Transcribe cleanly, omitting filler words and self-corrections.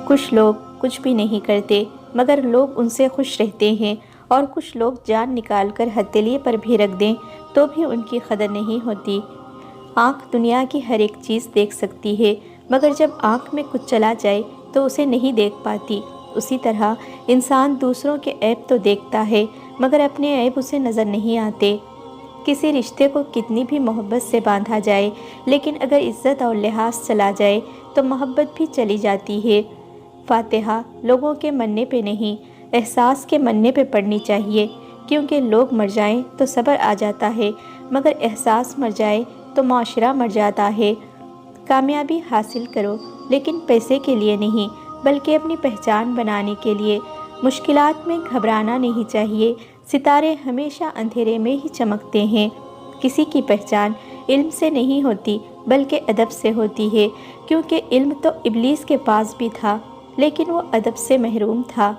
کچھ لوگ کچھ بھی نہیں کرتے مگر لوگ ان سے خوش رہتے ہیں، اور کچھ لوگ جان نکال کر ہتھیلی پر بھی رکھ دیں تو بھی ان کی قدر نہیں ہوتی۔ آنکھ دنیا کی ہر ایک چیز دیکھ سکتی ہے، مگر جب آنکھ میں کچھ چلا جائے تو اسے نہیں دیکھ پاتی۔ اسی طرح انسان دوسروں کے عیب تو دیکھتا ہے مگر اپنے عیب اسے نظر نہیں آتے۔ کسی رشتے کو کتنی بھی محبت سے باندھا جائے لیکن اگر عزت اور لحاظ چلا جائے تو محبت بھی چلی جاتی ہے۔ فاتحہ لوگوں کے مننے پہ نہیں، احساس کے مننے پہ پڑھنی چاہیے، کیونکہ لوگ مر جائیں تو صبر آ جاتا ہے مگر احساس مر جائے تو معاشرہ مر جاتا ہے۔ کامیابی حاصل کرو لیکن پیسے کے لیے نہیں بلکہ اپنی پہچان بنانے کے لیے۔ مشکلات میں گھبرانا نہیں چاہیے، ستارے ہمیشہ اندھیرے میں ہی چمکتے ہیں۔ کسی کی پہچان علم سے نہیں ہوتی بلکہ ادب سے ہوتی ہے، کیونکہ علم تو ابلیس کے پاس بھی تھا لیکن وہ ادب سے محروم تھا۔